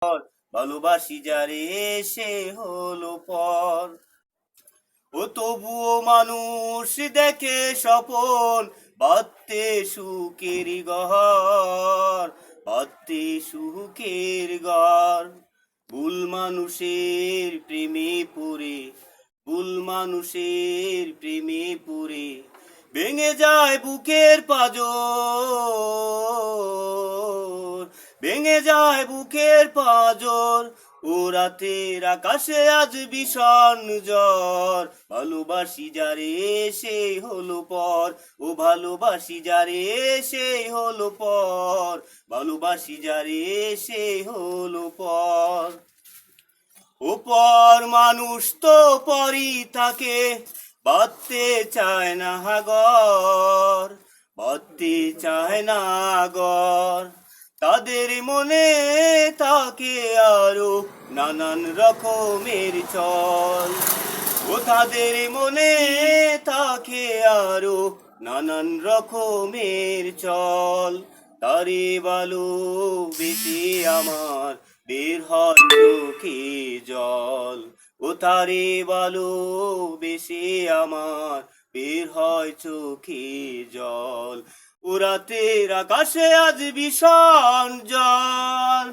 ভালোবাসি যারে সে হলো পর। ও তবুও মানুষ দেখে স্বপন, বাঁধতে সুখের ঘর, বাঁধতে সুখের ঘর। ভুল মানুষের প্রেমে পড়ে, ভুল মানুষের প্রেমে পড়ে ভেঙে যায় বুকের পাঁজর, ভেঙে যায় বুকের পাঁজর। ও রাতের আকাশে আজ ভীষণ ঝড়, ভালোবাসি যারে সেই হলো পর। ও ভালোবাসি যারে সেই হলো পর, ভালোবাসি যারে সেই হলো পর। ওপর মানুষ তো পরই থাকে, বাঁধতে চায় না ঘর, বাঁধতে চায় না ঘর। তাদের মনে থাকে আরো নানান রকমের চল, ও তাদের মনে থাকে আরো নানান রকমের চল। তারে ভালোবেসে আমার বের হয় চোখে জল, ও তারে ভালোবেসে আমার বের হয় চোখে জল। ও রাতের আকাশে আজ ভীষণ জল।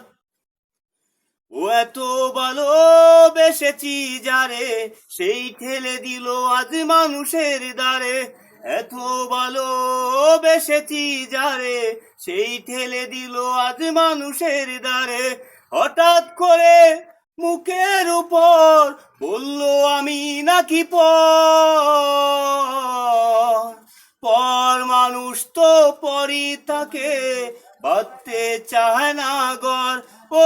ও এত ভালোবেসেছি যারে, সেই ঠেলে দিল আজ মানুষের দ্বারে। এত ভালোবেসেছি যারে, সেই ঠেলে দিল আজ মানুষের দ্বারে। হঠাৎ করে মুখের উপর বলল আমি নাকি পর, পর মানুষ তো পরই থাকে, বাঁধতে চায় না ঘর। ও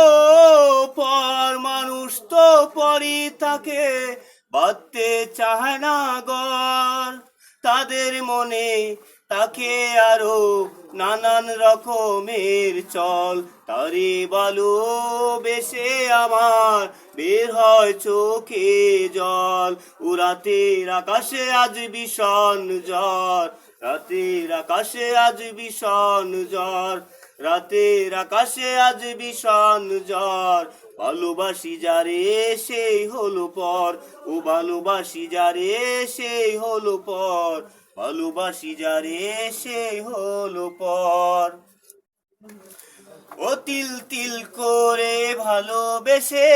পর মানুষ তো পরই থাকে, বাঁধতে চায় না ঘর। তাদের মনে তাকে আরো নানান রকমের চল, তারে ভালোবেসে আমার বের হয় চোখে জল। ও রাতের আকাশে আজ ভীষণ ঝড়, রাতের আকাশে আজ ভীষণ ঝড়, রাতের আকাশে আজ ভীষণ ঝড়। ভালোবাসি যারে সেই হলো পর, ও ভালোবাসি যারে সেই হলো পর, ভালোবাসি যারে সেই হলো পর। ও তিল তিল করে ভালোবেসে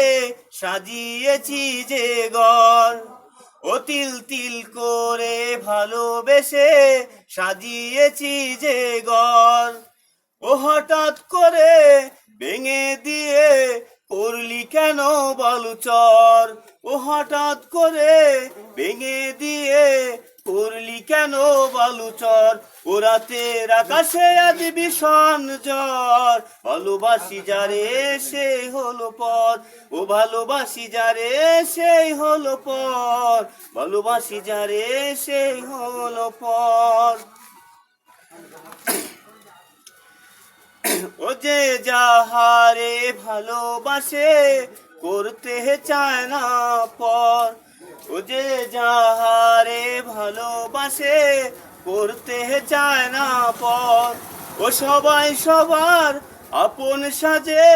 সাজিয়েছি যে ঘর, ও তিল তিল করে ভালোবেসে সাজিয়েছি যে ঘর। ও হঠাৎ করে ভেঙে দিয়ে করলি কেন বালুচর, ও হঠাৎ করে ভেঙে দিয়ে করলি কেন বালুচর। ও রাতের আকাশে আজ ভীষণ ঝড়, ভালোবাসি যারে সেই হলো পর। ও ভালোবাসি যারে সেই হলো পর, ভালোবাসি যারে সেই হলো পর। ও যে যাহারে ভালোবাসে করতে চায় না পর, ও যে যাহারে ভালোবাসে করতে চায় না পর। ও সবাই সবার আপন সাজে,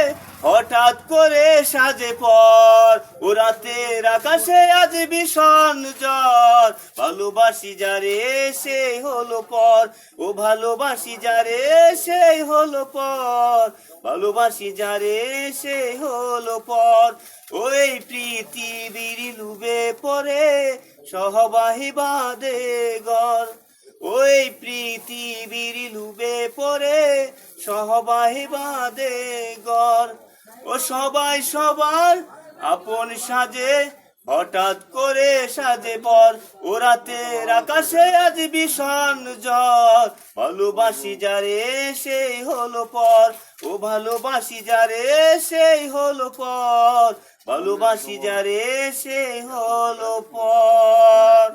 হঠাৎ করে সাজে পর। ও রাতের আকাশে আজ ভীষণ ঝড়, ভালোবাসি যারে সেই হলো পর। ও ভালোবাসি যারে সেই হলো পর, ভালোবাসি যারে সেই হলো পর। ওই পৃথিবীর লুবে পড়ে সহবাহি বাঁধে ঘর, ওই পৃথিবীর লুবে পড়ে সহবাহি বাঁধে ঘর। ও সবাই সবার আপন সাজে, হঠাৎ করে সাজে পর। ও রাতের আকাশে আজ ভীষণ ঝড়, ভালোবাসি যারে সেই হলো পর। ও ভালোবাসি যারে সেই হলো পর, ভালোবাসি যারে সেই হলো পর।